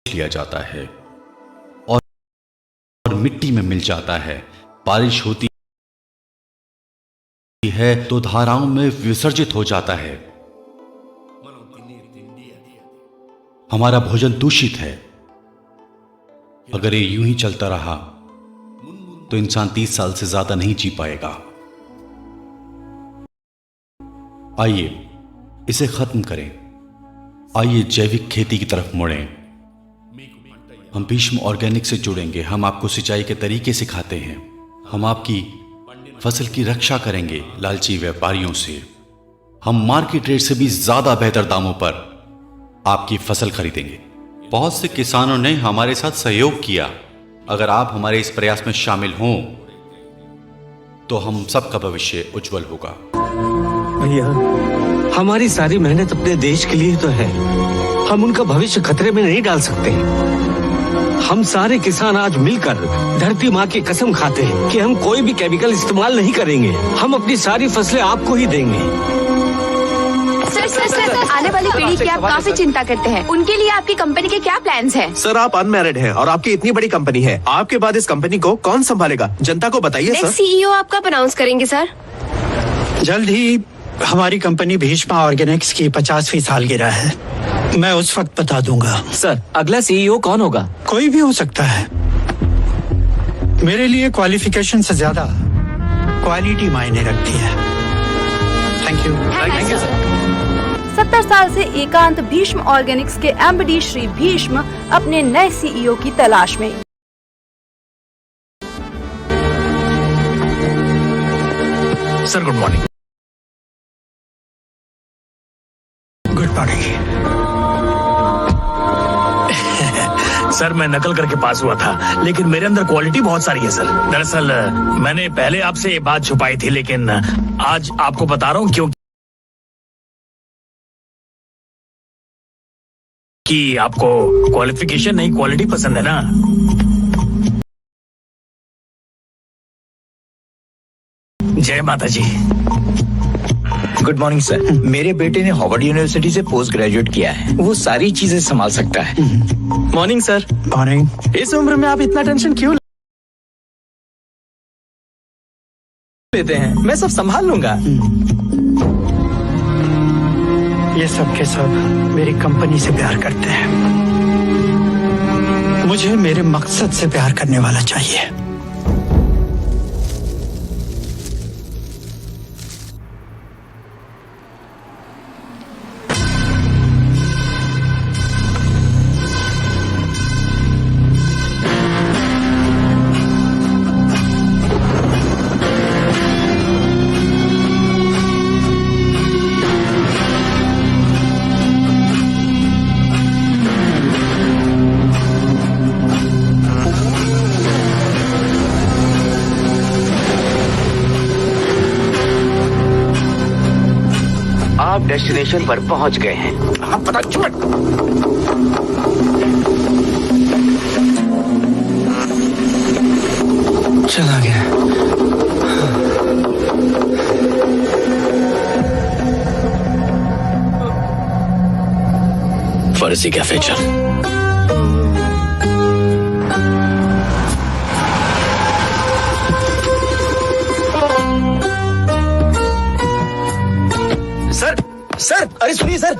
लिया जाता है और मिट्टी में मिल जाता है। बारिश होती है तो धाराओं में विसर्जित हो जाता है। हमारा भोजन दूषित है। अगर ये यूं ही चलता रहा तो इंसान 30 साल से ज्यादा नहीं जी पाएगा। आइए इसे खत्म करें। आइए जैविक खेती की तरफ मुड़ें। हम भीष्म ऑर्गेनिक से जुड़ेंगे। हम आपको सिंचाई के तरीके सिखाते हैं। हम आपकी फसल की रक्षा करेंगे लालची व्यापारियों से। हम मार्केट रेट से भी ज्यादा बेहतर दामों पर आपकी फसल खरीदेंगे। बहुत से किसानों ने हमारे साथ सहयोग किया। अगर आप हमारे इस प्रयास में शामिल हों तो हम सबका भविष्य उज्जवल होगा। भैया, हमारी सारी मेहनत अपने देश के लिए तो है। हम उनका भविष्य खतरे में नहीं डाल सकते। हम सारे किसान आज मिलकर धरती माँ की कसम खाते हैं कि हम कोई भी केमिकल इस्तेमाल नहीं करेंगे। हम अपनी सारी फसलें आपको ही देंगे। सर, आने वाली पीढ़ी की आप काफी चिंता करते हैं। उनके लिए आपकी कंपनी के क्या प्लान्स हैं? सर, आप अनमैरिड हैं और आपकी इतनी बड़ी कंपनी है। आपके बाद इस कंपनी को कौन संभालेगा? जनता को बताइए सर। सीईओ आप कब अनाउंस करेंगे सर? जल्द ही हमारी कंपनी भीष्म ऑर्गेनिक्स की 50वीं सालगिरह है। मैं उस वक्त बता दूंगा। सर, अगला सीईओ कौन होगा? कोई भी हो सकता है। मेरे लिए क्वालिफिकेशन से ज्यादा क्वालिटी मायने रखती है। Thank you. 70 साल से एकांत भीष्म ऑर्गेनिक्स के एमडी श्री भीष्म अपने नए सीईओ की तलाश में। Sir, good morning. Good morning. Sir, मैं नकल करके पास हुआ था, लेकिन मेरे अंदर क्वालिटी बहुत सारी है सर। दरअसल मैंने पहले आपसे ये बात छुपाई थी, लेकिन आज आपको बता रहा हूँ क्योंकि आपको क्वालिफिकेशन नहीं क्वालिटी पसंद है ना। जय माता जी। Good morning sir. मेरे बेटे ने हार्वर्ड यूनिवर्सिटी से पोस्ट ग्रेजुएट किया है। वो सारी चीजें संभाल सकता है। Morning sir. मॉर्निंग। इस उम्र में आप इतना टेंशन क्यों लेते हैं? मैं सब संभाल लूंगा। ये सब के सब मेरी कंपनी से प्यार करते हैं। मुझे मेरे मकसद से प्यार करने वाला चाहिए। आप डेस्टिनेशन पर पहुंच गए हैं। आप पता छोड़। चला गया। फर्जी कैफे चल। सर, अरे सुनिए सर,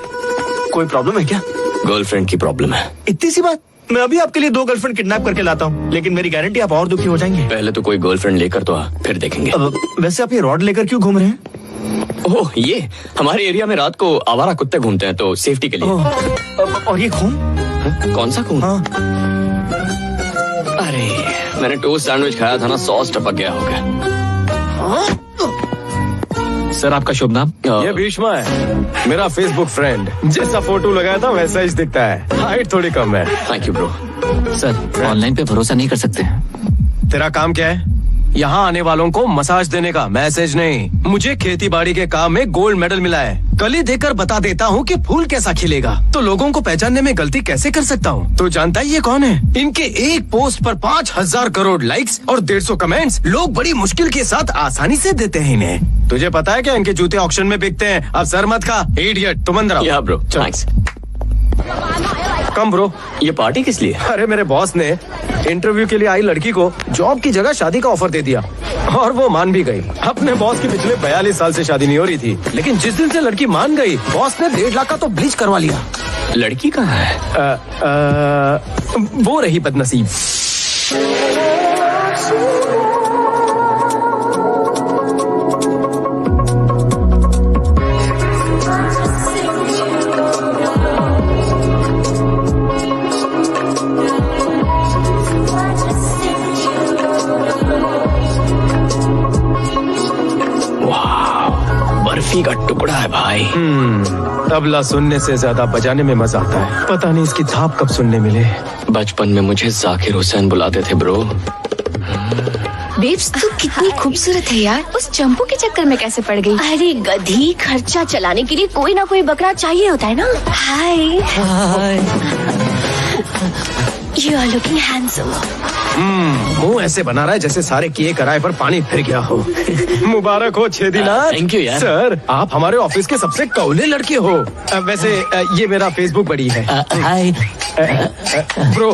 कोई प्रॉब्लम है क्या? गर्लफ्रेंड की प्रॉब्लम है। इतनी सी बात? मैं अभी आपके लिए 2 गर्लफ्रेंड किडनैप करके लाता हूँ, लेकिन मेरी गारंटी आप और दुखी हो जाएंगे। पहले तो कोई गर्लफ्रेंड लेकर तो आ, फिर देखेंगे। वैसे आप ये रॉड लेकर क्यों घूम रहे हैं? ओह, ये हमारे एरिया में रात को आवारा कुत्ते घूमते हैं, तो सेफ्टी के लिए। और ये खून? कौन सा खून? हाँ। अरे, मैंने टोस्ट सैंडविच खाया था ना, सॉस टपक गया होगा। सर, आपका शुभ नाम? ये भीष्मा है, मेरा फेसबुक फ्रेंड। जैसा फोटो लगाया था वैसा ही दिखता है। हाइट थोड़ी कम है। Thank you bro. Sir, online पे भरोसा नहीं कर सकते। तेरा काम क्या है? यहाँ आने वालों को मसाज देने का, मैसेज नहीं। मुझे खेती बाड़ी के काम में गोल्ड मेडल मिला है। कली देकर बता देता हूँ कि फूल कैसा खिलेगा, तो लोगों को पहचानने में गलती कैसे कर सकता हूँ। तो जानता ही ये कौन है? इनके एक पोस्ट पर 5000 करोड़ लाइक्स और 150 कमेंट्स लोग बड़ी मुश्किल के साथ आसानी से देते हैं इन्हें। तुझे पता है क्या इनके जूते ऑक्शन में बिकते हैं? अब सर मत खा, इडियट। तुम अंदर आओ। या ब्रो, थैंक्स। कम ब्रो। ये पार्टी किस लिए? अरे मेरे बॉस ने इंटरव्यू के लिए आई लड़की को जॉब की जगह शादी का ऑफर दे दिया और वो मान भी गई। अपने बॉस की पिछले 42 साल से शादी नहीं हो रही थी, लेकिन जिस दिन से लड़की मान गई बॉस ने 1.5 लाख का तो ब्लीच करवा लिया। लड़की कहाँ है? वो रही बदनसीब। बर्फी का टुकड़ा है भाई। तबला सुनने से ज्यादा बजाने में मजा आता है। पता नहीं इसकी थाप कब सुनने मिले। बचपन में मुझे जाकिर हुसैन बुलाते थे ब्रो। बेब्स तू कितनी खूबसूरत है यार। उस चंपू के चक्कर में कैसे पड़ गई? अरे गधी, खर्चा चलाने के लिए कोई ना कोई बकरा चाहिए होता है ना। हाय, यू आर लुकिंग हैंडसम। मुंह ऐसे बना रहा है जैसे सारे किए कराए पर पानी फिर गया हो। मुबारक हो 6 दिन। थैंक यू यार। सर, आप हमारे ऑफिस के सबसे कौले लड़के हो। वैसे ये मेरा फेसबुक बड़ी है। हाय ब्रो,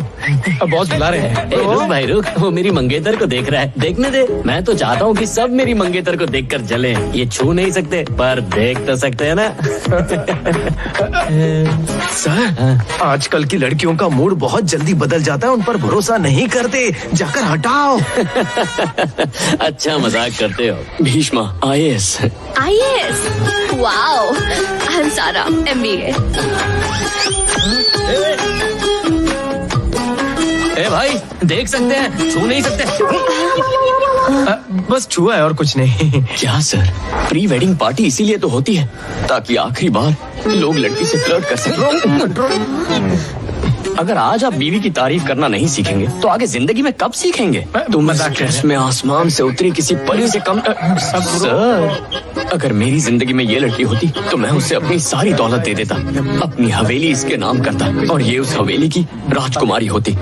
बॉस बुला रहे हैं। रुक भाई रुक, वो मेरी मंगेतर को देख रहा है। देखने दे। मैं तो चाहता हूँ कि सब मेरी मंगेतर को देखकर जले। ये छू नहीं सकते पर देख तो सकते हैं ना। सर, आजकल की लड़कियों का मूड बहुत जल्दी बदल जाता है, उन पर भरोसा नहीं करते। जाकर हटाओ। अच्छा मजाक करते हो। Bheeshma IAS। IAS, wow. I am सारा, MBA। ए भाई देख सकते हैं, छू नहीं सकते। बस छुआ है और कुछ नहीं। क्या सर, प्री वेडिंग पार्टी इसीलिए तो होती है ताकि आखिरी बार लोग लड़की से फ्लर्ट कर सकें। अगर आज आप बीवी की तारीफ करना नहीं सीखेंगे तो आगे जिंदगी में कब सीखेंगे? तुम स्ट्रेस में आसमान से उतरी किसी परी से कम। सर, अगर मेरी जिंदगी में ये लड़की होती तो मैं उसे अपनी सारी दौलत दे देता, अपनी हवेली इसके नाम करता और ये उस हवेली की राजकुमारी होती।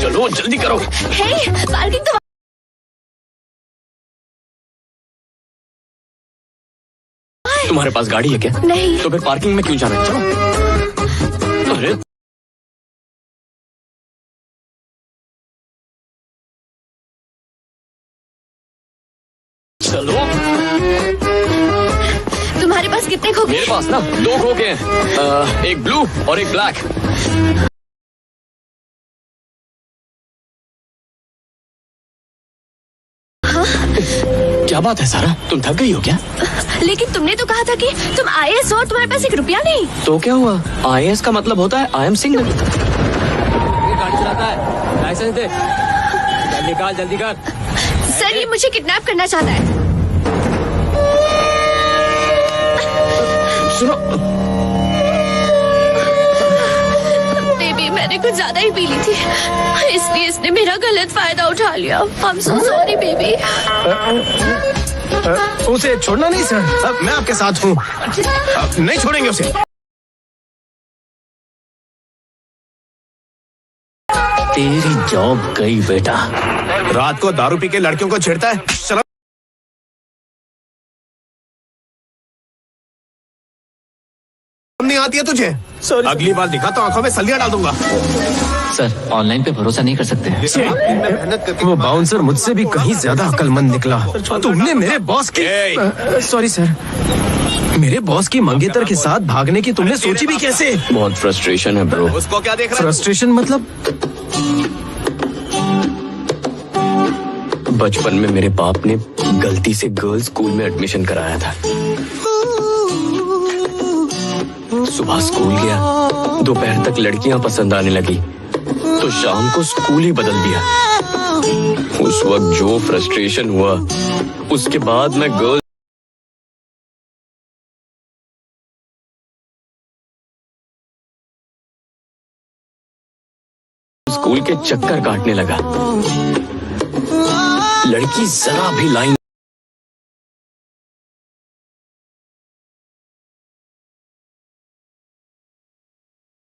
चलो जल्दी करो। हे, पार्किंग तो तुम्हारे पास गाड़ी है क्या? नहीं। तो फिर पार्किंग में क्यों जाना? चलो। अरे चलो। तुम्हारे पास कितने खोखे? मेरे पास ना 2 खोखे हैं, एक ब्लू और एक ब्लैक। क्या बात है सारा, तुम थक गई हो क्या? लेकिन तुमने तो कहा था कि तुम IAS हो और तुम्हारे पास 1 रुपया नहीं। तो क्या हुआ? IAS का मतलब होता है आई एम सिंगल। गाड़ी चलाता है, लाइसेंस दे। जल्दी कर, जल्दी कर। सर, ये मुझे किडनैप करना चाहता है। सुनो, बेबी, मैंने कुछ ज्यादा ही पी ली थी, इसलिए इसने मेरा गलत फायदा उठा लिया। I'm so sorry, baby. उसे छोड़ना नहीं सर, अब मैं आपके साथ हूँ। नहीं छोड़ेंगे उसे। तेरी जॉब गई बेटा। रात को दारू पी के लड़कियों को छेड़ता है। शर्म नहीं आती है तुझे? अगली बार दिखा तो आंखों में सलिया डाल दूंगा। सर, ऑनलाइन पे भरोसा नहीं कर सकते। मेहनत करके वो बाउंसर मुझसे भी कहीं ज्यादा अक्लमंद निकला। तुमने मेरे बॉस की सॉरी सर, मेरे बॉस की मंगेतर के साथ भागने की तुमने सोची भी कैसे? बहुत फ्रस्ट्रेशन है ब्रो। उसको क्या देख रहा है? फ्रस्ट्रेशन मतलब? बचपन में मेरे बाप ने गलती से गर्ल्स स्कूल में एडमिशन कराया था। सुबह स्कूल गया, दोपहर तक लड़कियां पसंद आने लगी, तो शाम को स्कूल ही बदल दिया। उस वक्त जो फ्रस्ट्रेशन हुआ, उसके बाद मैं गर्ल्स स्कूल के चक्कर काटने लगा। लड़की जरा भी लाइन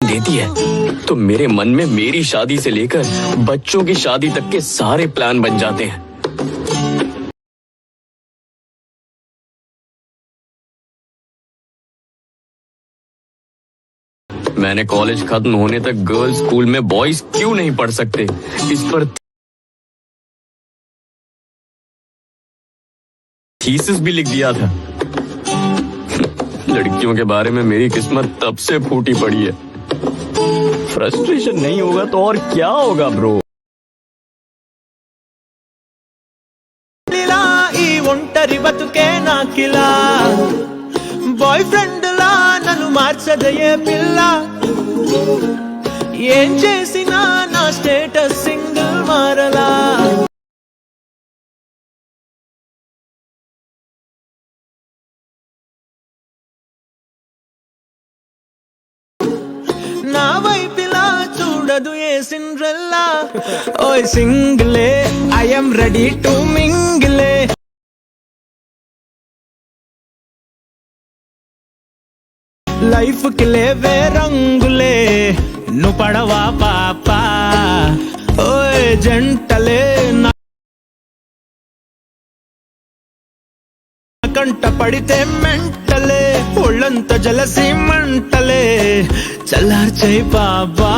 देती है तो मेरे मन में मेरी शादी से लेकर बच्चों की शादी तक के सारे प्लान बन जाते हैं। मैंने कॉलेज खत्म होने तक गर्ल्स स्कूल में बॉयज क्यों नहीं पढ़ सकते, इस पर थीसिस भी लिख दिया था। लड़कियों के बारे में मेरी किस्मत तब से फूटी पड़ी है। फ्रस्ट्रेशन नहीं होगा तो और क्या होगा ब्रो। ఈ ఒంటరి బతుకే నాకిలా బాయ్ ఫ్రెండ్ లా నన్ను మార్చదయే పిల్ల ఏం చేసినా నా స్టేటస్ సింగిల్ మారలా నా వైపిలా చూడదు ఏ సిండ్రెల్లా ఓయ్ సింగిలే ఐ యామ్ రెడీ టు మింగిలే లైఫ్ కి లేవే రంగులే నువ్వు పడవా పాపా ఓయ్ జంటలే నా కంట పడితే మెంటలే ఒళ్ళంత జలసి మంటలే చల్లార్చై బాబా